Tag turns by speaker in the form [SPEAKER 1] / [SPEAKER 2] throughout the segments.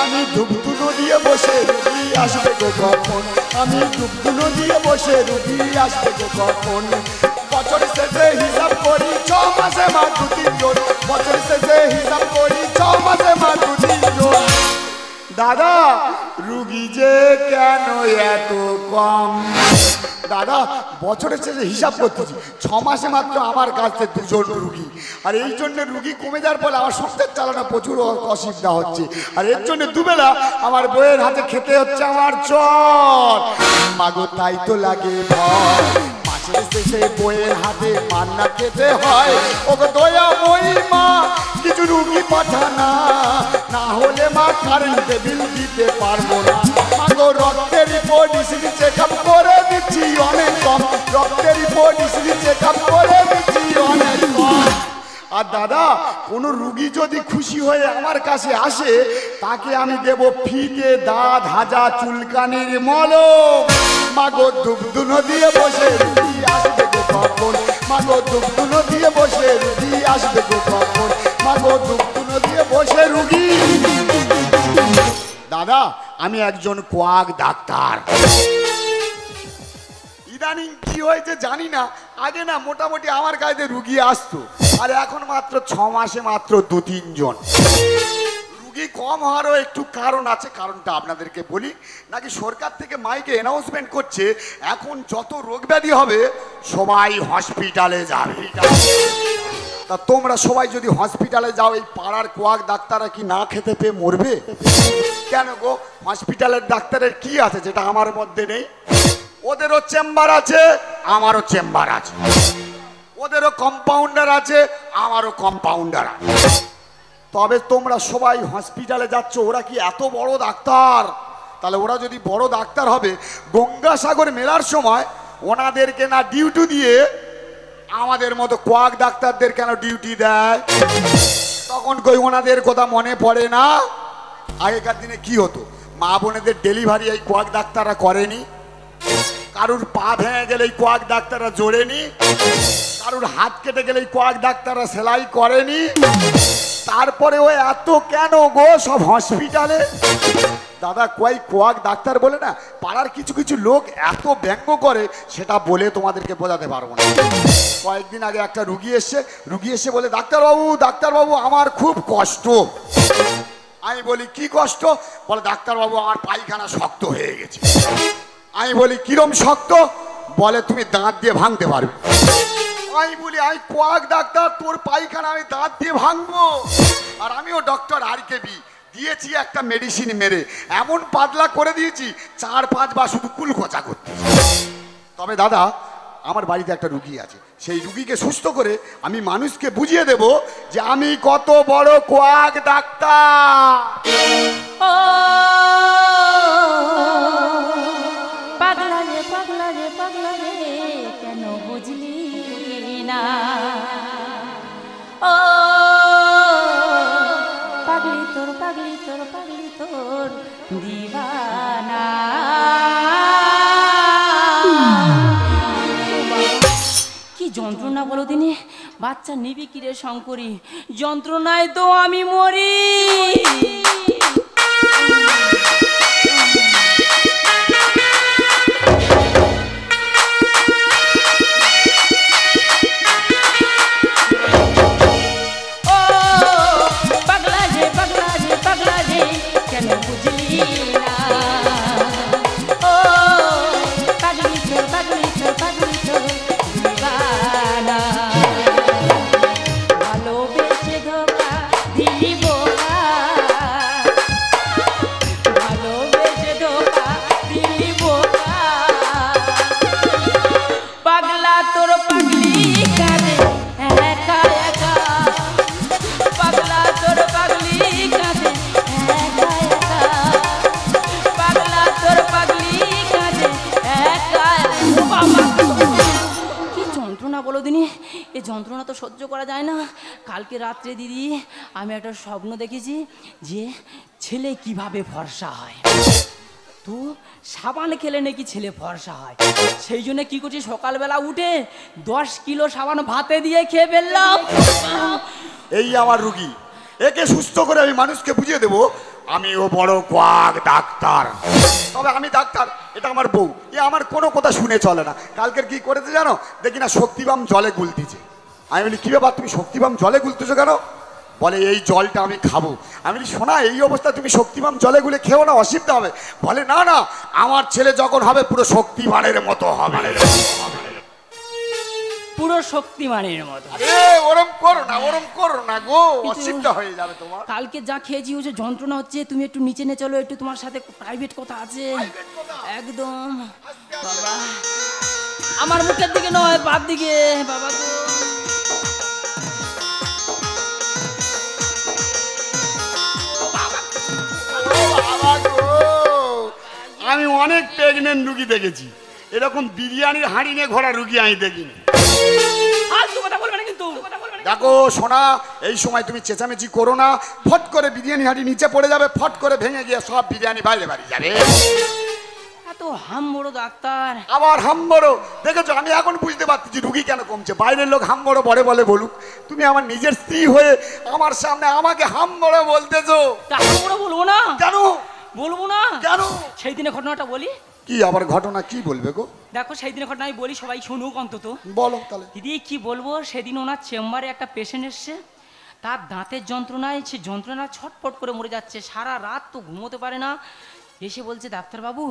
[SPEAKER 1] আমি ধূপধুনো দিয়ে বসে রুগী আসবে গো কখন, আমি ধূপধুনো দিয়ে বসে রুগী আসবে গো কখন। বছর শেষে হিসাব করি 6 মাসে মা 2-3 জন, বছর শেষে হিসাব করি 6 মাসে মা 2-3 জন। দাদা রুগী যে কেন এত কম? দাদা বছরের শেষে হিসাব করতেছি 6 মাসে মাত্র আমার কাছে 2 জন রুগী, আর এই জন্য রুগী কমে যাওয়ার ফলে আমার সংসার চালানো প্রচুর অসুবিধা হচ্ছে, আর এর জন্য দুবেলা আমার বইয়ের হাতে খেতে হচ্ছে আমার চর। মাগো তাই তো লাগে ভয়, মাসের শেষে বইয়ের হাতে মান্না খেতে হয়। ওগো দয়াময়ী মা কিছু রুগী পাঠানা, না হলে মা কারেন্ট বিল দিতে পারবো না। মাগো রক্তের রিপোর্ট ইসিজি চেকআপ করে দিচ্ছি অনেক কম, রক্তের রিপোর্ট ইসিজি চেকআপ করে দিচ্ছি অনেক কম। আর দাদা কোনো রুগী যদি খুশি হয়ে আমার কাছে আসে তাকে আমি দেব ফিতে দাঁত হাজা চুলকানির মলম। মাগো ধূপধুনো দিয়ে বসে রুগী আসবে গো কখন, মাগো ধূপধুনো দিয়ে বসে রুগী আসবে গো কখন, মাগো ধূপধুনো দিয়ে বসে রুগী। দাদা আমি একজন কোয়াক ডাক্তার। ইদানিং কি হয়েছে জানি না, আগে না মোটামুটি আমার কাছে রুগী আসতো, আর এখন মাত্র 6 মাসে মাত্র 2-3 জন। রুগী কম হওয়ারও একটু কারণ আছে, কারণটা আপনাদেরকে বলি। নাকি সরকার থেকে মাইকে অ্যানাউন্সমেন্ট করছে এখন যত রোগ ব্যাধি হবে সবাই হসপিটালে যাবে। তা তোমরা সবাই যদি হসপিটালে যাও এই পাড়ার কোয়াক ডাক্তাররা কি না খেতে পেয়ে মরবে? কেন গো, হসপিটালের ডাক্তারের কি আছে যেটা আমার মধ্যে নেই? ওদেরও চেম্বার আছে, আমারও চেম্বার আছে, ওদেরও কম্পাউন্ডার আছে, আমারও কম্পাউন্ডার আছে। তবে তোমরা সবাই হসপিটালে যাচ্ছ, ওরা কি এত বড় ডাক্তার? তাহলে ওরা যদি বড় ডাক্তার হবে, গঙ্গাসাগর মেলার সময় ওনাদেরকে না ডিউটি দিয়ে আমাদের মতো কোয়াক ডাক্তারদের কেন ডিউটি দেয়? তখন কই ওনাদের কথা মনে পড়ে না? আগেকার দিনে কি হতো, মা বোনেদের ডেলিভারি এই কোয়াক ডাক্তাররা করেনি, কারুর পা ভেঙে গেলে এই কোয়াক ডাক্তাররা জোড়েনি, কারুর হাত কেটে গেলে এই কোয়াক ডাক্তাররা সেলাই করেনি। তারপরে ও এত কেন গো সব হসপিটালে? দাদা কই কোয়াক ডাক্তার বলে না, পাড়ার কিছু কিছু লোক এত ব্যঙ্গ করে সেটা বলে তোমাদেরকে বোঝাতে পারবো না। কয়েকদিন আগে একটা রুগী এসে বলে ডাক্তারবাবু আমার খুব কষ্ট। আমি বলি কি কষ্ট? বলে ডাক্তারবাবু আমার পায়খানা শক্ত হয়ে গেছে। আমি বলি কিরম শক্ত? বলে তুমি দাঁত দিয়ে ভাঙতে পারবে। আমি বলি আমি কোয়াক ডাক্তার, তোর পায়খানা আমি দাঁত দিয়ে ভাঙবো? আর আমিও ডক্টর RKB দিয়েছি একটা মেডিসিন মেরে এমন পাতলা করে দিয়েছি 4-5 বার শুধু কুলকোচা করতে। তবে দাদা আমার বাড়িতে একটা রুগী আছে, সেই রুগীকে সুস্থ করে আমি মানুষকে বুঝিয়ে দেব যে আমি কত বড় কোয়াক ডাক্তার।
[SPEAKER 2] পাগলা রে পাগলা রে পাগলা রে কেন বুঝলি না? ও পাগলি তোর পাগলি তোর পাগলি তোর দিবানা। কি যন্ত্রণা বলো দিনে, বাচ্চা নিবি কিরে শঙ্করী, যন্ত্রণায় তো আমি মরি। যন্ত্রণা তো সহ্য করা যায় না। কালকে রাত্রে দিদি আমি একটা স্বপ্ন দেখেছি যে ছেলে কিভাবে ফর্সা হয়। তো সাবান খেলে নাকি ছেলে ফর্সা হয়, সেই জন্য কি করছি সকালবেলা উঠে 10 কিলো সাবান ভাতে দিয়ে খেয়ে ফেললাম।
[SPEAKER 1] এই আমার রুগী, একে সুস্থ করে আমি মানুষকে বুঝিয়ে দেবো আমিও বড় কোয়াক ডাক্তার। তবে আমি ডাক্তার, এটা আমার বউ, এ আমার কোনো কথা শুনে চলে না। কালকের কি করেছে জানো? দেখি না শক্তিবাম জলে গুলতিছে। আমি বলি কি ব্যাপার, তুমি শক্তিবাম জলে গুলতেছো কেন? বলে এই জলটা আমি খাবো। আমি বলি শোনা, এই অবস্থা তুমি শক্তিবাম জলে গুলে খেও না, অসুবিধা হবে। বলে না না, আমার ছেলে যখন হবে পুরো শক্তিমানের মতো হবে।
[SPEAKER 2] পুরো শক্তিমানের মতো।
[SPEAKER 1] আরে ওরম করো না, ওরম করো না গো, অসুবিধা হয়ে যাবে তোমার।
[SPEAKER 2] কালকে যা খেয়েছি ওই যে যন্ত্রণা হচ্ছে, তুমি একটু নিচে নিয়ে চলো, একটু তোমার সাথে প্রাইভেট কথা আছে। একদম বাবা, আমার মুখের দিকে নয়, বাপ দিকে বাবা গো।
[SPEAKER 1] আমি অনেক প্রেগনেন্ট রুগী দেখেছি, এরকম বিরিয়ানির হাঁড়ি নিয়ে ঘোরা রুগী আমি দেখিনি। দেখো সোনা, এই সময় তুমি চেঁচামেচি করো না, ফট করে বিরিয়ানি হাঁড়ি নিচে পড়ে যাবে, ফট করে ভেঙে গিয়ে সব বিরিয়ানি বাইরে বাড়ি যাবে।
[SPEAKER 2] এত হাম বড় ডাক্তার,
[SPEAKER 1] আবার হাম বড় দেখেছো? আমি এখন বুঝতে পারছি রুগী কেন কমছে। বাইরের লোক হাম বড় বড় বলে বলুক, তুমি আমার নিজের স্ত্রী হয়ে আমার সামনে আমাকে হাম বড় বলতেছো।
[SPEAKER 2] হাম বড় বলবো না
[SPEAKER 1] কেন?
[SPEAKER 2] বলবো না
[SPEAKER 1] কেন?
[SPEAKER 2] সেই দিনের ঘটনাটা বলি।
[SPEAKER 1] কি আবার ঘটনা, কি বলবে গো?
[SPEAKER 2] দেখো সেই দিনের ঘটনা আমি বলি, সবাই শুনুক অন্তত।
[SPEAKER 1] বলো তাহলে।
[SPEAKER 2] দিদি কি বলবো, সেদিন ওনার চেম্বারে একটা পেশেন্ট এসছে, তার দাঁতের যন্ত্রণায় সে যন্ত্রণা ছটপট করে মরে যাচ্ছে, সারা রাত তো ঘুমোতে পারে না। এসে বলছে ডাক্তারবাবু,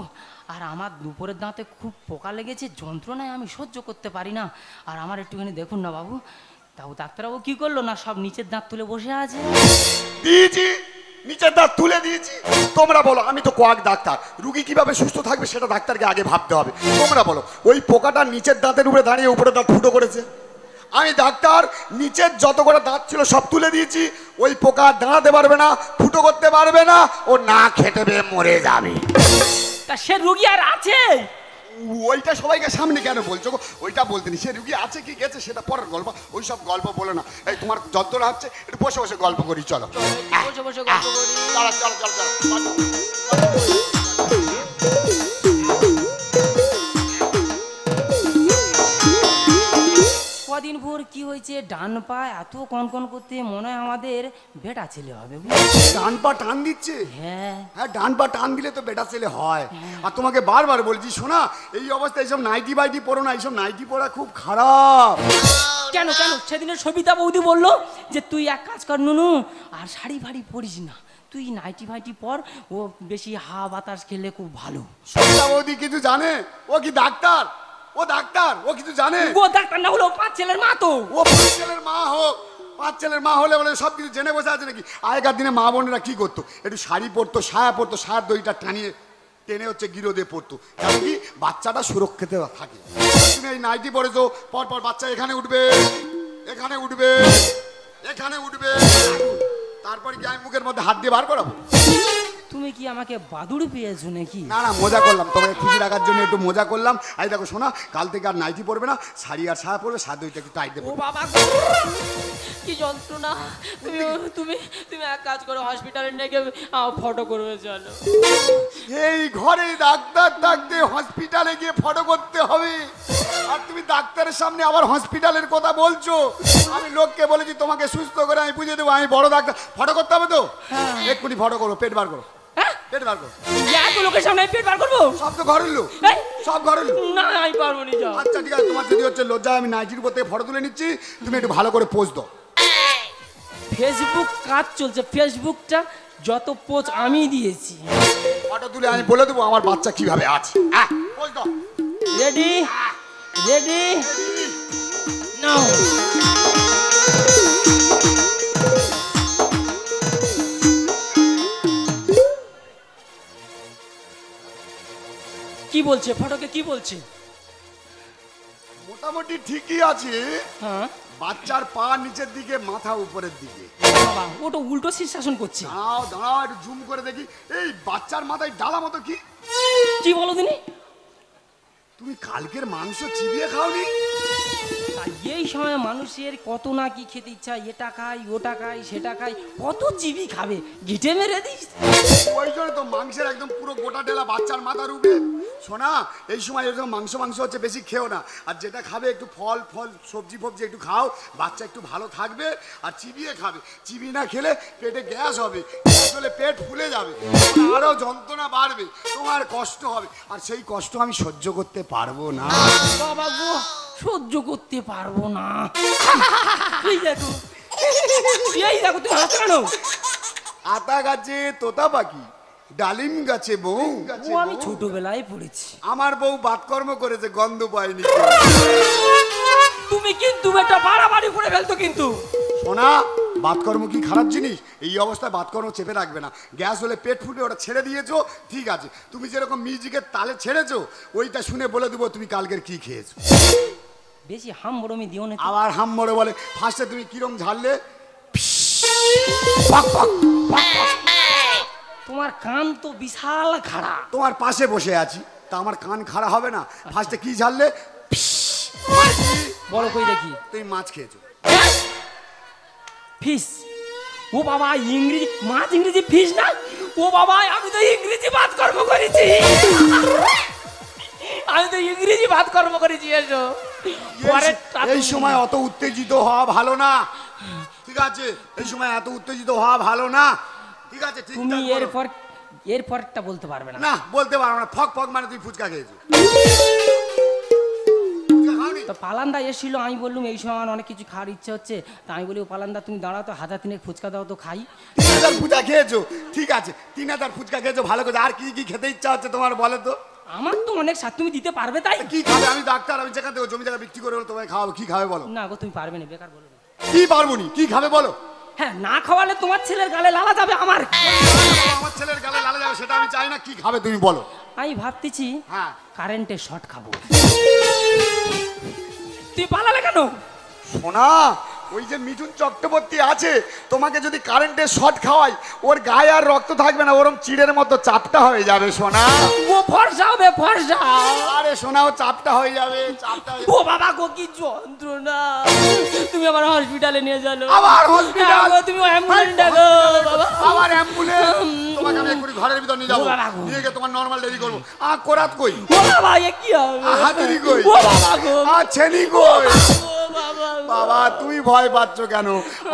[SPEAKER 2] আর আমার দুপুরের দাঁতে খুব পোকা লেগেছে, যন্ত্রণায় আমি সহ্য করতে পারি না, আর আমার একটুখানি দেখুন না বাবু। তাও ডাক্তারবাবু কি করলো না, সব নিচের দাঁত তুলে বসে আছে।
[SPEAKER 1] দিয়েছি, নিচের দাঁত তুলে দিয়েছি। তোমরা বলো, আমি তো কোয়াক ডাক্তার, রুগী কিভাবে সুস্থ থাকবে সেটা ডাক্তারকে আগে ভাবতে হবে। তোমরা বলো, ওই পোকাটা নিচের দাঁতের উপরে দাঁড়িয়ে উপরে দাঁত ফুটো করেছে। আমি ডাক্তার, নিচের যত করে দাঁত ছিল সব তুলে দিয়েছি। ওই পোকা দাঁড়াতে পারবে না, ফুটো করতে পারবে না, ও না খেতে পেয়ে মরে যাবে।
[SPEAKER 2] তা সে রুগী আর আছে?
[SPEAKER 1] ওইটা সবাইকে সামনে কেন বলছো গো? ওইটা বলতে নি, সে রুগী আছে কি গেছে সেটা পরের গল্প, ওই সব গল্প বলে না। এই তোমার যন্ত্রণা হচ্ছে, একটু বসে বসে গল্প করি, চলো।
[SPEAKER 2] বসে বসে গল্প করি।
[SPEAKER 1] চলো চলো চলো চলো।
[SPEAKER 2] কদিন ভোর কি হয়েছে, ডান পা এত কনকন করতে, মনে হয় আমাদের বেটা ছেলে হবে।
[SPEAKER 1] ডান পা টান দিচ্ছে?
[SPEAKER 2] হ্যাঁ
[SPEAKER 1] হ্যাঁ, ডান পা টান দিলে তো বেটা ছেলে হয়। আর তোমাকে বারবার বলছি শোনা, এই অবস্থায় এইসব নাইটি বাইটি পরো না, এইসব নাইটি পরা খুব খারাপ।
[SPEAKER 2] কেন কেন? সেদিনের সবিতা বৌদি বললো যে তুই এক কাজ কর নুনু, আর শাড়ি ফাড়ি পরিস না, তুই নাইটি ফাইটি পর, ও বেশি হাওয়া বাতাস খেলে খুব ভালো।
[SPEAKER 1] সবিতা বৌদি কিছু জানে? ও কি ডাক্তার? ও ডাক্তার, ও কিছু জানে?
[SPEAKER 2] ও ডাক্তার না হলো পাঁচ ছেলের মা তো।
[SPEAKER 1] ও পাঁচ ছেলের মা হোক, পাঁচ ছেলের মা হলে বলে সব কিছু জেনে বসে আছে নাকি? আগেকার দিনে মা বোনেরা কি করতো, একটু শাড়ি পরতো, সায়া পরতো, সায়ার দড়িটা টানিয়ে টেনে হচ্ছে গিরো দিয়ে পড়তো, কারণ কি বাচ্চাটা সুরক্ষিত থাকে। তুমি এই নাইটি পরেছো, পর পর বাচ্চা এখানে উঠবে, এখানে উঠবে, এখানে উঠবে, তারপরে কি আমি মুখের মধ্যে হাত দিয়ে বার করাবো?
[SPEAKER 2] তুমি কি আমাকে বাদুড় পেয়েছো নাকি?
[SPEAKER 1] না না, মজা করলাম, তোমাকে খুশি রাখার জন্য একটু মজা করলাম। এই দেখো শোনা, কাল থেকে আর নাইটি পরবে না, শাড়ি আর সায়া পরবে, সায়া দড়িটা একটু টাইট দেবো।
[SPEAKER 2] ও বাবা কি যন্ত্রণা! তুমি তুমি তুমি এক কাজ করো, হসপিটালে নিয়ে গিয়ে ফটো করবে চলো।
[SPEAKER 1] এই ঘরে ডাক্তার থাকতে হসপিটালে গিয়ে ফটো করতে হবে, আর তুমি ডাক্তারের সামনে আবার হসপিটালের কথা বলছো। আমি লোককে বলেছি তোমাকে সুস্থ করে আমি বুঝিয়ে দেবো আমি বড় ডাক্তার। ফটো করতে হবে তো এক্ষুনি ফটো করো, পেট বার করো, পেট বার করো।
[SPEAKER 2] এত লোকের সামনে পেট বার করবো?
[SPEAKER 1] সব তো ঘরের লোক, সব ঘরের লোক।
[SPEAKER 2] না আমি পারবো না, যাও।
[SPEAKER 1] আচ্ছা ঠিক আছে, তোমার যদি হচ্ছে লজ্জা, আমি নাইটির উপর থেকে ফটো তুলে নিচ্ছি, তুমি একটু ভালো করে পোজ দাও।
[SPEAKER 2] ফেসবুক কাজ চলছে, ফেসবুকটা যত পোজ আমি দিয়েছি।
[SPEAKER 1] ফটো তুলে আমি বলে দেবো আমার বাচ্চা কিভাবে আছে। পোজ দাও।
[SPEAKER 2] রেডি রেডি নাও। কি বলছে ফটোকে, কি বলছে?
[SPEAKER 1] মোটামুটি ঠিকই আছে।
[SPEAKER 2] হ্যাঁ,
[SPEAKER 1] বাচ্চার পা নিচের দিকে, মাথা উপরের দিকে।
[SPEAKER 2] বাবা ওটা উল্টো শীর্ষাসন করছে।
[SPEAKER 1] দাঁড়াও দাঁড়াও, একটু জুম করে দেখি। এই বাচ্চার মাথায় ডালা মতো কি?
[SPEAKER 2] কি বলো দিনি?
[SPEAKER 1] তুমি কালকের মাংস চিবিয়ে খাওনি?
[SPEAKER 2] এই সময় মানুষের কত না কি খেতে ইচ্ছা, এটা খাই ওটা খাই সেটা খাই, কত চিবি খাবে, গিটে মেরে দিস।
[SPEAKER 1] ওই জন্য তো মাংসের একদম পুরো গোটা ডেলা বাচ্চার মাথার উপরে। শোনা, এই সময় এরকম মাংস হচ্ছে, বেশি খেও না। আর যেটা খাবে একটু ফল সবজি ফবজি একটু খাও, বাচ্চা একটু ভালো থাকবে। আর চিবিয়ে খাবে, চিবিয়ে না খেলে পেটে গ্যাস হবে, গ্যাস হলে পেট ফুলে যাবে, আরো যন্ত্রণা বাড়বে, তোমার কষ্ট হবে। আর সেই কষ্ট আমি সহ্য করতে পারবো না।
[SPEAKER 2] বাবা গো, সহ্য করতে পারবো না। এই দেখো, এই দেখো, তুমি হাসছো কেন?
[SPEAKER 1] আতা গাছে তোতা পাখি, ডালিম গাছে বউ।
[SPEAKER 2] ও আমি ছোটবেলায় পড়েছি।
[SPEAKER 1] আমার বউ বাতকর্ম করেছে, গন্ধ পায়নি।
[SPEAKER 2] তুমি কিন্তু একটা বাড়াবাড়ি করে ফেলতো কিন্তু।
[SPEAKER 1] শোনা, বাতকর্ম কি খারাপ জিনিস? এই অবস্থায় বাতকর্ম চেপে রাখবে না। গ্যাস হলে পেট ফুটে, ওটা ছেড়ে দিয়েছো, ঠিক আছে। তুমি যেরকম মিউজিকের তালে ছেড়েছো, ওইটা শুনে বলে দেবো তুমি কালকের কি খেয়েছো।
[SPEAKER 2] বেশি হাম বড়মি দিও না।
[SPEAKER 1] আবার হাম মরে বলে। ফার্স্টে তুমি কিরম ঝাড়লে? পাক পাক পাক পাক।
[SPEAKER 2] তোমার কান তো বিশাল খাড়া।
[SPEAKER 1] তোমার পাশে বসে আছি, তা আমার কান খাড়া হবে না? ফার্স্টে কি ঝাড়লে?
[SPEAKER 2] বলো কই দেখি।
[SPEAKER 1] তুমি মাছ খেয়েছো।
[SPEAKER 2] ফিশ। ও বাবা, ইংরেজি মাছ, ইংরেজি ফিশ না? ও বাবা, আমি তো ইংরেজি বাতকর্ম করেছি। আমি তো ইংরেজি বাতকর্ম করেছি। এসো।
[SPEAKER 1] এই সময় অত উত্তেজিত হওয়া ভালো না, ঠিক আছে? এই সময় এত উত্তেজিত হওয়া ভালো না, ঠিক আছে?
[SPEAKER 2] তুমি এরপরটা বলতে পারবে না।
[SPEAKER 1] না, বলতে পারবো না। ফক ফক মানে তুমি ফুচকা খেয়েছো।
[SPEAKER 2] তো পালান্দা এসেছিল, আমি বললাম এই সময় আমার অনেক কিছু খাওয়ার ইচ্ছে হচ্ছে। তা আমি বলি, ও পালান্দা তুমি দাঁড়াও তো, 1000 ফুচকা দাও তো খাই।
[SPEAKER 1] 3000 ফুচকা খেয়েছো, ঠিক আছে। 3000 ফুচকা খেয়েছো, ভালো করে। আর কি কি খেতে ইচ্ছা হচ্ছে তোমার বলো তো?
[SPEAKER 2] আমার তো অনেক স্বাদ, তুমি দিতে পারবে তাই।
[SPEAKER 1] কি খাবে? আমি ডাক্তার, আমি যেখান থেকে জমি জায়গা বিক্রি করে হলো তোমায় খাওয়াবো। কি খাবে বলো?
[SPEAKER 2] না গো, তুমি পারবে না, বেকার বলো।
[SPEAKER 1] কি পারবো নি? কি খাবে বলো?
[SPEAKER 2] হ্যাঁ, না খাওয়ালে তোমার ছেলের গালে লালা যাবে আমার।
[SPEAKER 1] আমার ছেলের গালে লালা যাবে সেটা আমি চাই না। কি খাবে তুমি বলো?
[SPEAKER 2] আমি ভাবতেছি
[SPEAKER 1] হ্যাঁ,
[SPEAKER 2] কারেন্টের শর্ট খাবো। তুই পালালে কেন?
[SPEAKER 1] শোনা, ওই যে মিঠুন চক্রবর্তী আছে, তোমাকে যদি কারেন্টের শর্ট খাওয়াই, ওর গায়ে আর রক্ত থাকবে না, ওরম চিড়ের মতো চাপটা হয়ে যাবে। শোনা,
[SPEAKER 2] ও ফর্সা হবে, ফর্সা।
[SPEAKER 1] আরে শোনা, ও চাপটা হয়ে যাবে, চাপটা হয়ে
[SPEAKER 2] ও বাবা গো, কি যন্ত্রণা। তুমি আমার হসপিটালে নিয়ে চলো।
[SPEAKER 1] আবার হসপিটাল?
[SPEAKER 2] তুমি অ্যাম্বুলেন্স ডাকো বাবা।
[SPEAKER 1] আবার অ্যাম্বুলেন্স? তোমাকে আমি এক্ষুনি ঘরের ভিতর নিয়ে যাবো,
[SPEAKER 2] ও বাবা গো।
[SPEAKER 1] নিয়ে গিয়ে তোমার নর্মাল ডেলি করবো। কোরাত কই?
[SPEAKER 2] ও বাবা, এ কি হবে?
[SPEAKER 1] হাতুড়ি কই?
[SPEAKER 2] ও বাবা গো।
[SPEAKER 1] ছেনি কই?
[SPEAKER 2] ও বাবা গো।
[SPEAKER 1] বাবা, তুমি ভয় পাচ্ছ কেন?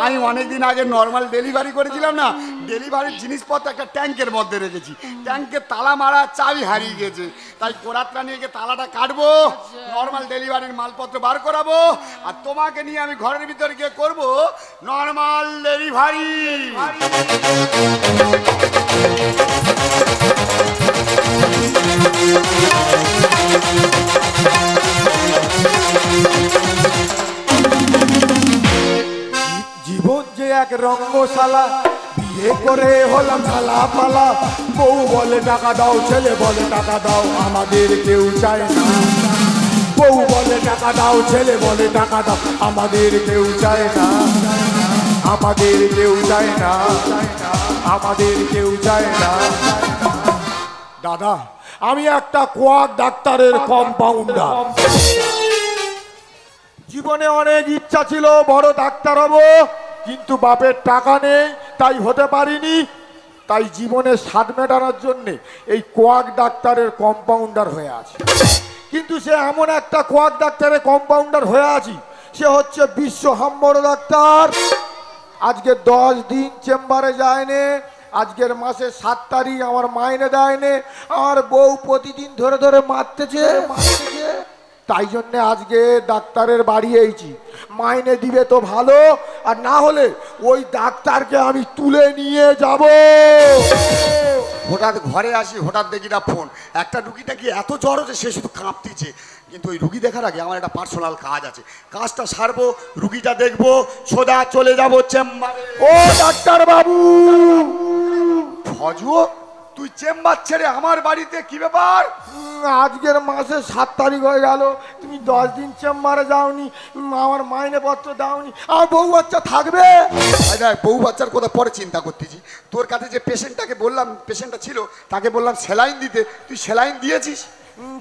[SPEAKER 1] আমি অনেকদিন আগে নর্মাল ডেলিভারি করেছিলাম না, ডেলিভারির জিনিসপত্র একটা ট্যাঙ্কের মধ্যে রেখেছি। ট্যাঙ্কের তালা মারা, চাবি হারিয়ে গেছে। তাই কোরাতটা নিয়ে গিয়ে তালাটা কাটবো, নর্মাল ডেলিভারির মালপত্র বার করাবো, আর তোমাকে নিয়ে আমি ঘরের ভিতরে গিয়ে করবো নর্মাল ডেলিভারি।
[SPEAKER 3] জীবন যে এক রঙ্গশালা, বিয়ে করে হলাম শালা পালা। বউ বলে টাকা দাও, ছেলে বলে টাকা দাও, আমাদের কেউ চায় না। বউ বলে টাকা দাও, ছেলে বলে টাকা দাও, আমাদের কেউ চায় না। আমাদের কেউ চায় না, আমাদের কেউ চায় না। দাদা, আমি একটা কোয়াক ডাক্তারের কম্পাউন্ডার। জীবনে অনেক ইচ্ছা ছিল বড় ডাক্তার হব, কিন্তু বাপের টাকা নেই, তাই হতে পারিনি। তাই জীবনে স্বাদ মেটানোর জন্যে এই কোয়াক ডাক্তারের কম্পাউন্ডার হয়ে আছে। কিন্তু সে এমন একটা কোয়াক ডাক্তারের কম্পাউন্ডার হয়ে আছি, সে হচ্ছে বিশ্ব হাম্বড় ডাক্তার। আজকে 10 দিন চেম্বারে যায়নি, আজকের মাসে 7 তারিখ আমার মাইনে দেয়নি, আর বউ প্রতিদিন ধরে ধরে মারতেছে। তাই জন্য আজকে ডাক্তারের বাড়ি এইছি। মাইনে দিবে তো ভালো, আর না হলে ওই ডাক্তারকে আমি তুলে নিয়ে যাব।
[SPEAKER 1] হঠাৎ ঘরে আসি, হঠাৎ দেখি না ফোন। একটা রুগীটা কি এত জ্বর হচ্ছে, সে শুধু কাঁপতিছে। কিন্তু ওই রুগী দেখার আগে আমার একটা পার্সোনাল কাজ আছে, কাজটা সারবো, রুগীটা দেখবো, সোজা চলে যাবো চেম্বারে।
[SPEAKER 3] ও ডাক্তার বাবু!
[SPEAKER 1] ফজু, তুই চেম্বার ছেড়ে আমার বাড়িতে? কি ব্যাপার?
[SPEAKER 3] আজকের মাসে 7 তারিখ হয়ে গেল, তুমি 10 দিন চেম্বারে যাওনি, আমার মাইনে পত্র দাওনি, আর বউ বাচ্চা থাকবে?
[SPEAKER 1] দেখ, বউ বাচ্চার কথা পরে চিন্তা করতেছি। তোর কাছে যে পেশেন্টটাকে বললাম, পেশেন্টটা ছিল, তাকে বললাম সেলাইন দিতে, তুই সেলাইন দিয়েছিস?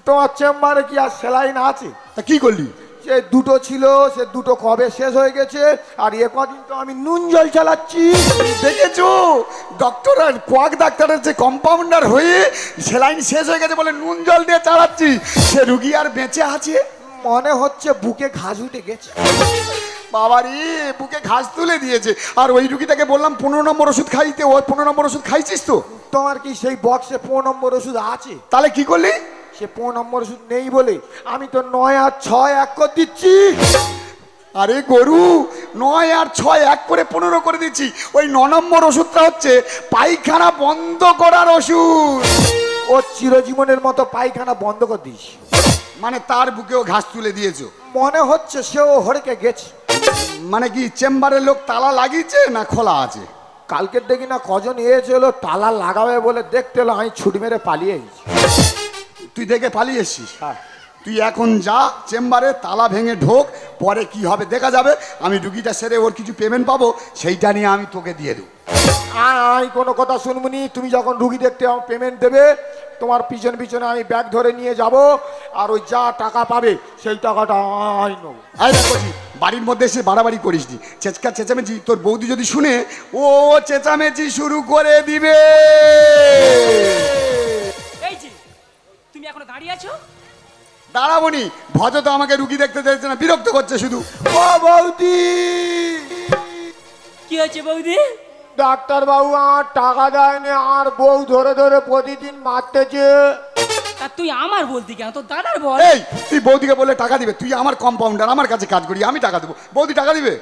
[SPEAKER 3] তোমার চেম্বারে কি আর সেলাইন আছে?
[SPEAKER 1] তা কি করলি?
[SPEAKER 3] সে দুটো ছিল, সে দুটো কবে শেষ হয়ে গেছে। আর এ কদিন তো আমি নুন জল চালাচ্ছি।
[SPEAKER 1] দেখেছো ডক্টর আর কোয়াক ডাক্তারের যে কম্পাউন্ডার হয়ে সেলাইন শেষ হয়ে গেছে বলে নুন জল দিয়ে চালাচ্ছি, সে রুগী আর বেঁচে আছে?
[SPEAKER 3] মনে হচ্ছে বুকে ঘাস উঠে গেছে।
[SPEAKER 1] বাবারে বুকে ঘাস তুলে দিয়েছে। আর ওই রুগীটাকে বললাম 15 নম্বর ওষুধ খাইতে, ওই 15 নম্বর ওষুধ খাইছিস তো?
[SPEAKER 3] তোমার কি সেই বক্সে 15 নম্বর ওষুধ আছে?
[SPEAKER 1] তাহলে কি করলি?
[SPEAKER 3] সে 15 নম্বর ওষুধ নেই বলে আমি তো 9 আর 6 এক করে দিচ্ছি।
[SPEAKER 1] আরে গরু, 9 আর 6 এক করে 15 করে দিচ্ছি। ওই 9 নম্বর ওষুধটা হচ্ছে পায়খানা বন্ধ করার ওষুধ।
[SPEAKER 3] ও চিরজীবনের মতো পায়খানা বন্ধ করে দিস।
[SPEAKER 1] মানে তার বুকেও ঘাস তুলে দিয়েছো?
[SPEAKER 3] মনে হচ্ছে সেও হড়কে গেছে।
[SPEAKER 1] মানে কি চেম্বারের লোক তালা লাগিয়েছে না খোলা আছে?
[SPEAKER 3] কালকের দেখি না কজন এসেছিল তালা লাগাবে বলে, দেখতে এলো, আমি ছুটি মেরে পালিয়ে এসেছি।
[SPEAKER 1] তুই দেখে পালিয়ে এসছিস?
[SPEAKER 3] হ্যাঁ।
[SPEAKER 1] তুই এখন যা চেম্বারে, তালা ভেঙে ঢোক, পরে কি হবে দেখা যাবে। আমি রুগীটা সেরে ওর কিছু পেমেন্ট পাবো, সেইটা নিয়ে আমি তোকে দিয়ে দেবো।
[SPEAKER 3] আমি কোনো কথা শুনবনি। তুমি যখন রুগী দেখতে আমার পেমেন্ট দেবে, তোমার পিছনে পিছনে আমি ব্যাগ ধরে নিয়ে যাব, আর ওই যা টাকা পাবে সেই টাকাটা আমি নেবো।
[SPEAKER 1] আরে দেখো বাড়ির মধ্যে এসে বাড়াবাড়ি করিস নি। চেঁচামেচি তোর বৌদি যদি শুনে, ও চেঁচামেচি শুরু করে দিবে।
[SPEAKER 2] এই যে তুমি এখনো দাঁড়িয়ে আছো?
[SPEAKER 1] দাঁড়াবনি, ভজ তো আমাকে রুগী দেখতে চাইছে না, বিরক্ত করছে শুধু।
[SPEAKER 3] ও বৌদি!
[SPEAKER 2] কি হয়েছে বৌদি?
[SPEAKER 3] ডাক্তার বাবু আমার টাকা দেয়নি, আর বউ ধরে ধরে প্রতিদিন মারতেছে।
[SPEAKER 2] তা তুই আমার বলতি কেন? তোর দাদার বল।
[SPEAKER 1] এই তুই বৌদিকে বলে টাকা দিবে? তুই আমার কম্পাউন্ডার, আমার কাছে কাজ করি, আমি টাকা দেবো, বৌদি টাকা দিবে?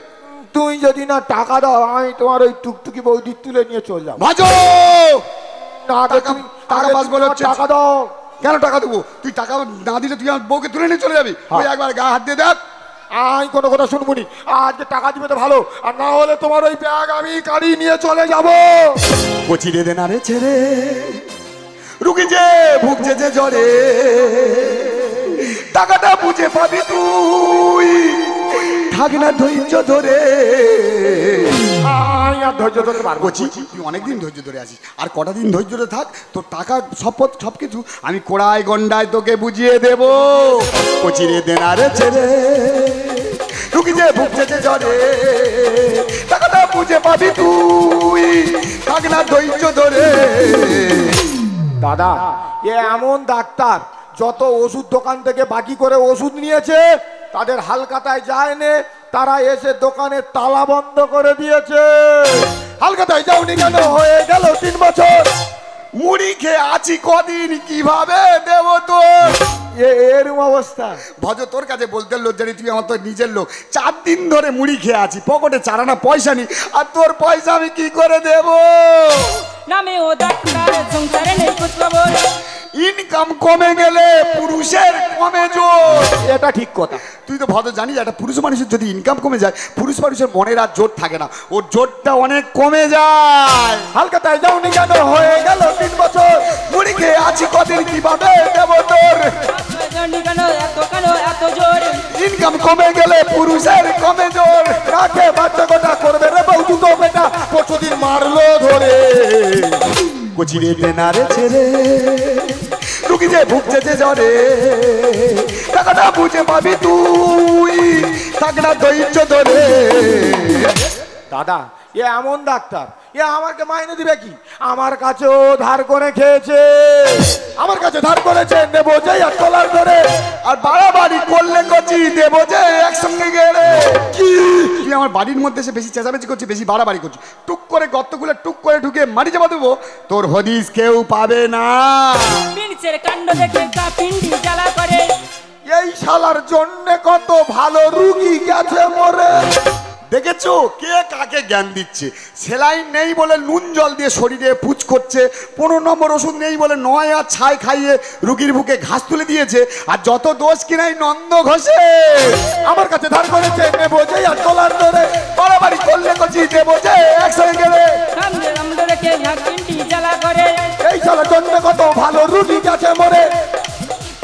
[SPEAKER 3] তুমি যদি না টাকা দাও, আমি তোমার ওই টুকটুকি বৌদি তুলে নিয়ে চলে যাবো।
[SPEAKER 1] ভজ
[SPEAKER 3] না আগে তুমি
[SPEAKER 1] টাকা পাস বলে হচ্ছে।
[SPEAKER 3] টাকা দাও।
[SPEAKER 1] কেন টাকা দেবো? তুই টাকা না দিলে তুই আমার বউকে তুলে নিয়ে চলে যাবি। ওই একবার গা হাত দিয়ে দেখ।
[SPEAKER 3] আমি কোনো কথা শুনবো নি। আজকে টাকা দিবে তো ভালো, আর না হলে তোমার ওই ব্যাগ আমি গাড়ি নিয়ে চলে যাব।
[SPEAKER 1] কচি রে দেনা রে ছেড়ে রুগী যে ভুগছে যে জ্বরে, টাকাটা বুঝে পাবি তুই, থাক না ধৈর্য ধরে।
[SPEAKER 3] আমি আর ধৈর্য ধরতে পারবো।
[SPEAKER 1] কচি তুই অনেকদিন ধৈর্য ধরে আছিস, আর কটা দিন ধৈর্য ধরে থাক, তোর টাকা শপথ সবকিছু আমি কোড়ায় গন্ডায় তোকে বুঝিয়ে দেব। কচি রে দেনা রে ছেড়ে রুগী যে ভুগছে যে জ্বরে, টাকাটা বুঝে পাবি তুই, থাক না ধৈর্য ধরে।
[SPEAKER 3] দাদা, এ এমন ডাক্তার যত ওষুধ দোকান থেকে বাকি করে ওষুধ নিয়েছে তাদের হালকাতায় যায়নি, তারা এসে দোকানের তালা বন্ধ করে দিয়েছে। হালকাতায় যাওনি কেন? হয়ে গেল 3 বছর।
[SPEAKER 1] মুড়ি খেয়ে আছি কদিন, কিভাবে দেব তোর?
[SPEAKER 3] এরম অবস্থা।
[SPEAKER 1] ভজ তোর কাছে বলতে লজ্জারি, তুই আমার তো নিজের লোক। 4 দিন ধরে মুড়ি খেয়ে আছি, পকেটে চারানা পয়সা নেই, আর তোর পয়সা আমি কি করে দেব?
[SPEAKER 2] নামে ও ডাক্তার, সংসারে নেই খোঁজ খবর।
[SPEAKER 1] ইনকাম কমে গেলে পুরুষের কমে জোর।
[SPEAKER 3] এটা ঠিক কথা।
[SPEAKER 1] তুই তো ভদ জানিস, একটা পুরুষ মানুষের যদি ইনকাম কমে যায়, পুরুষ মানুষের মনের আর জোর থাকে না, ওর জোরটা অনেক কমে যায়।
[SPEAKER 3] হালকাতায় যাওনি কেন? হয়ে গেল 3 বছর।
[SPEAKER 1] মুড়ি খেয়ে আছি কদিন, কিভাবে দেব তোর?
[SPEAKER 2] কেন এত কেন এত জোর?
[SPEAKER 1] ইনকাম কমে গেলে পুরুষের কমে জোর।
[SPEAKER 3] রাখে বাচ্চা গোটা করবে রে বউ দুটো বেটা, পরশুদিন মারলো ধরে।
[SPEAKER 1] কচি রে দেনা রে ছেড়ে রুগী যে ভুগছে যে জ্বরে, টাকাটা বুঝে পাবি তুই, থাক না ধৈর্য ধরে।
[SPEAKER 3] দাদা, এ এমন ডাক্তার, এ আমাকে মাইনে দিবে কি? আমার কাছেও ধার করে খেয়েছে, আমার কাছে ধার করেছে, নেবো যে আর তোলার ধরে।
[SPEAKER 1] আর বাড়াবাড়ি করলে কচি দেবো যে একসঙ্গে গেলে। কি তুই আমার বাড়ির মধ্যে এসে বেশি চেঁচামেচি করছিস, বেশি বাড়াবাড়ি করছিস, টুক করে গর্তগুলো টুক করে ঢুকে মাটি চাপা দেবো, তোর হদিস কেউ পাবে না।
[SPEAKER 2] পিনসের কাণ্ড দেখে কা পিন্ডি জ্বালা করে।
[SPEAKER 3] এই শালার জন্য কত ভালো রুগী গেছে মরে।
[SPEAKER 1] দেখেছো কে কাকে জ্ঞান দিচ্ছে? সেলাইন নেই বলে নুন জল দিয়ে শরীরে পুচ করছে, 15 নম্বর ওষুধ নেই বলে 9 আর 6 খাইয়ে রুগীর বুকে ঘাস তুলে দিয়েছে, আর যত দোষ কিনাই নন্দ ঘষে।
[SPEAKER 3] আমার কাছে ধার করেছে, নেবো যে আর তোলার ধরে।
[SPEAKER 1] বাড়াবাড়ি করলে কচি দেবো যে একসঙ্গে গেলে।
[SPEAKER 2] সামনে রামড রেখে পিন্ডি জ্বালা করে।
[SPEAKER 3] এই শালার জন্য কত ভালো রুগী গেছে মরে।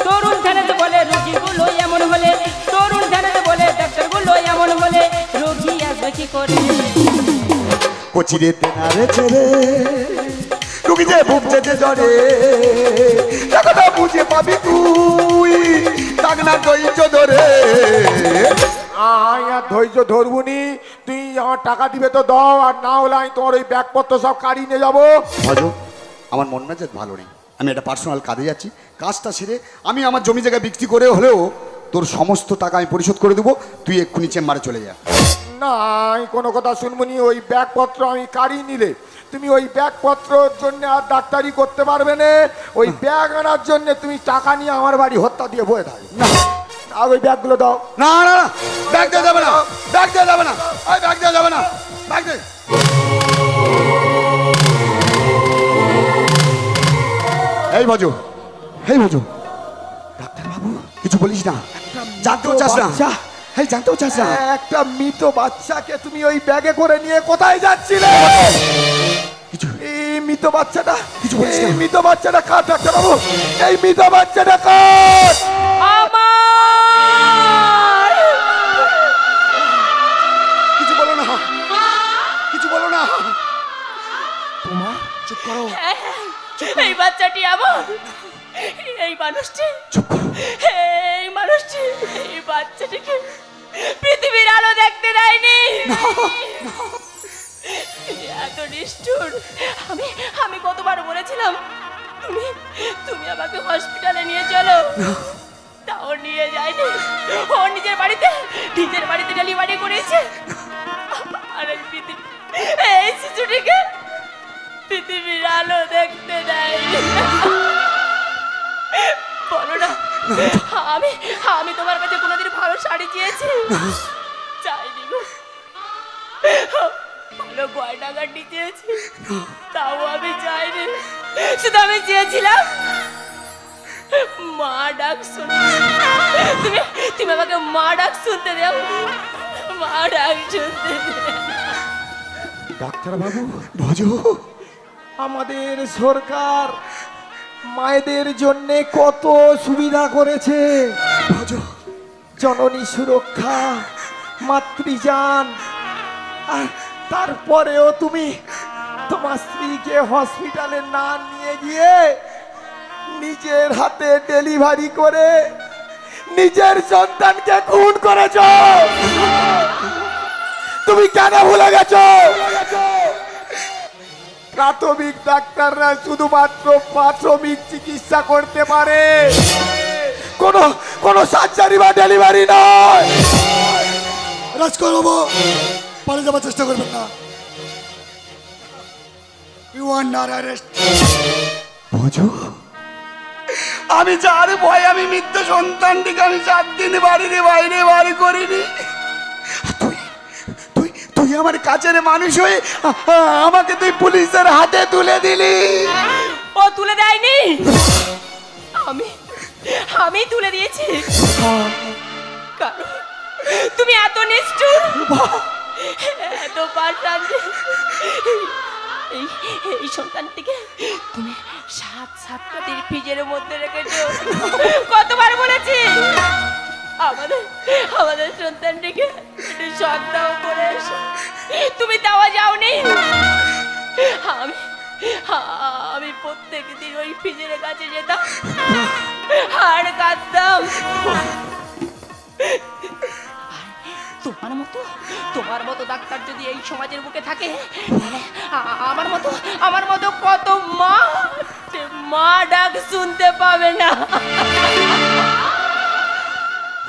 [SPEAKER 2] তরুণ ধ্যানেতে বলে রোগীগুলো এমন হলে, তরুণ ধ্যানেতে বলে ডাক্তারগুলো এমন হলে, রোগী আসবে কি করে?
[SPEAKER 1] কচি রে দেনা রে ছেড়ে রুগী যে ভুগছে যে জ্বরে, টাকাটা বুঝে পাবি তুই, থাক না ধৈর্য ধরে।
[SPEAKER 3] আমি আর ধৈর্য ধরবুনি। তুই আমার টাকা দিবে তো দাও, আর না হলে আমি তোমার ওই ব্যাগপত্র সব কাড়িয়ে নিয়ে যাবো।
[SPEAKER 1] ভজ, আমার মন মেজাজ ভালো নেই, আমি একটা পার্সোনাল কাজে যাচ্ছি। কাজটা সেরে আমি আমার জমি জায়গা বিক্রি করে হলেও তোর সমস্ত টাকা আমি পরিশোধ করে দেবো, তুই এক্ষুনি চেম্বারে চলে যা।
[SPEAKER 3] না, আমি কোনো কথা শুনবুনি। ওই ব্যাগপত্র আমি কাড়িয়ে নিলে তুমি ওই ব্যাগপত্রর জন্য আর ডাক্তারি করতে পারবে না। ওই ব্যাগ আনার জন্য তুমি টাকা নিয়ে আমার বাড়ি হত্যা দিয়ে বয়ে থাকবে। না, আর ওই ব্যাগগুলো দাও।
[SPEAKER 1] না না না, ব্যাগ দেওয়া যাবে না, ব্যাগ দেওয়া যাবে না, ওই ব্যাগ দেওয়া যাবে না, ব্যাগ দে। এই ভজ, এই ভজ, ডাক্তার বাবু কিছু বলিস না, জানতেও চাস না। এই জানতেও চাস না?
[SPEAKER 3] একটা মৃত বাচ্চাকে তুমি ওই ব্যাগে করে নিয়ে কোথায় যাচ্ছিলে?
[SPEAKER 1] কিছু
[SPEAKER 3] এই মৃত বাচ্চাটা,
[SPEAKER 1] কিছু বলিস না।
[SPEAKER 3] এই মৃত বাচ্চাটা কার ডাক্তার বাবু? এই মৃত বাচ্চাটা কার?
[SPEAKER 2] আমার
[SPEAKER 1] কিছু বলো না, কিছু বলো না।
[SPEAKER 2] তোমার
[SPEAKER 1] চুপ করো,
[SPEAKER 2] এই বাচ্চাটি আমার, এই মানুষটি,
[SPEAKER 1] চুপ করো।
[SPEAKER 2] এই মানুষটি এই বাচ্চাটিকে পৃথিবীর আলো দেখতে দেয়নি। এত নিষ্ঠুর। আমি আমি কতবার বলেছিলাম তুমি তুমি আমাকে হসপিটালে নিয়ে চলো, তাও নিয়ে যায়নি। ও নিজের বাড়িতে ডেলিভারি করেছে। আর এই শিশুটিকে পৃথিবীর আলো দেখতে দেয়নি। বলো না, আমি আমি তোমার কাছে কোনোদিন ভালো শাড়ি চেয়েছি? চাইনি গো। ভালো গয়না গাটি চেয়েছি, তাও আমি চাইনি। শুধু আমি চেয়েছিলাম মা ডাক শুনতে। তুমি তুমি আমাকে মা ডাক শুনতে দাও, মা ডাক শুনতে দাও।
[SPEAKER 3] ডাক্তার বাবু,
[SPEAKER 1] ভজ,
[SPEAKER 3] আমাদের সরকার মায়েদের জন্য কত সুবিধা করেছে।
[SPEAKER 1] ভজ,
[SPEAKER 3] জননী সুরক্ষা, মাতৃযান, আর তারপরেও তুমি তোমার স্ত্রীকে হসপিটালে না নিয়ে গিয়ে নিজের হাতে ডেলিভারি করে নিজের সন্তানকে খুন করেছ। তুমি কেন ভুলে গেছো? প্রাথমিক ডাক্তাররা শুধুমাত্র প্রাথমিক চিকিৎসা করতে পারে, কোনো সার্জারি বা ডেলিভারি নয়।
[SPEAKER 1] রাজকর বাবু পালিয়ে যাবার চেষ্টা করবেন না। You are not arrest. ভজ, আমি যার ভয় আমি মৃত্যু সন্তানটিকে আমি 7 দিন বাড়ির বাইরে বার করিনি। তুই তুই তুই আমার কাছের মানুষ হয়ে আমাকে তুই পুলিশের হাতে তুলে দিলি।
[SPEAKER 2] ও তুলে দেয়নি, আমি আমি তুলে দিয়েছি। কারণ তুমি এত নিষ্ঠুর, এত পাষাণ যে এই এই সন্তানটিকে তুমি 7 দিন ফ্রিজের মধ্যে রেখেছো। কতবার বলেছি আমাদের সন্তানটিকে একটু সন্দেহ করে এসো, তুমি তাও যাওনি। আমি প্রত্যেক দিন ওই ফ্রিজের কাছে যেতাম আর কাঁদতাম। তোমার মতো ডাক্তার যদি এই সমাজের বুকে থাকে, আমার মতো কত মা ডাক শুনতে পাবে না।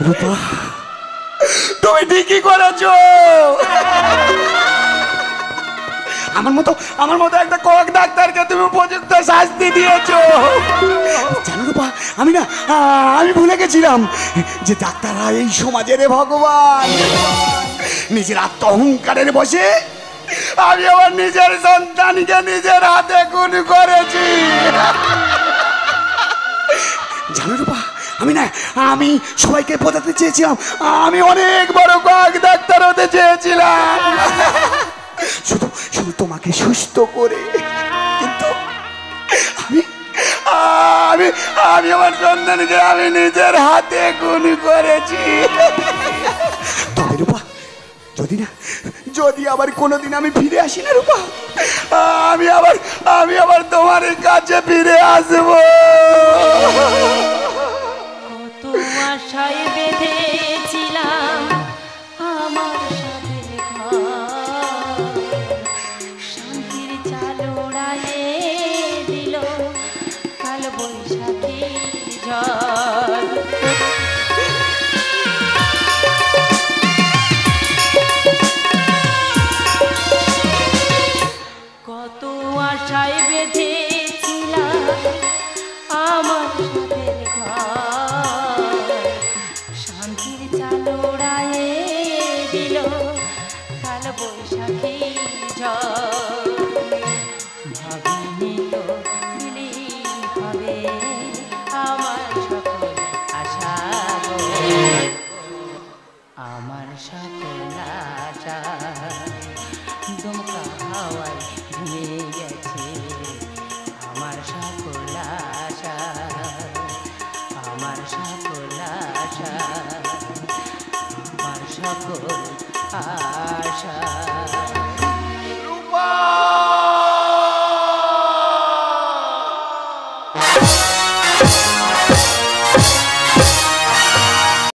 [SPEAKER 1] রূপা, তুমি ঠিকই করেছো। আমার মতো একটা কক ডাক্তারকে তুমি উপযুক্ত শাস্তি দিয়েছো। জানো রূপা, আমি ভুলে গেছিলাম যে ডাক্তাররা এই সমাজের ভগবান। নিজের আত্ম অহংকারের বসে আমি আমার নিজের সন্তানকে নিজের হাতে খুন করেছি। জানো রূপা, আমি সবাইকে বোঝাতে চেয়েছিলাম আমি অনেক বড় কক ডাক্তার হতে চেয়েছিলাম, শুধু তোমাকে সুস্থ করে। কিন্তু আমি আমার সন্তানকে আমি নিজের হাতে খুন করেছি। তবে রূপা, যদি আবার কোনোদিন আমি ফিরে আসি না রূপা, আমি আবার তোমার কাছে ফিরে আসবো।
[SPEAKER 2] কত আশায় বেঁধেছিলাম দমকা হাওয়ায় ভেঙে গেছে আমার সকল আশা, আমার সকল আশা, আমার সকল আশা।
[SPEAKER 1] রূপা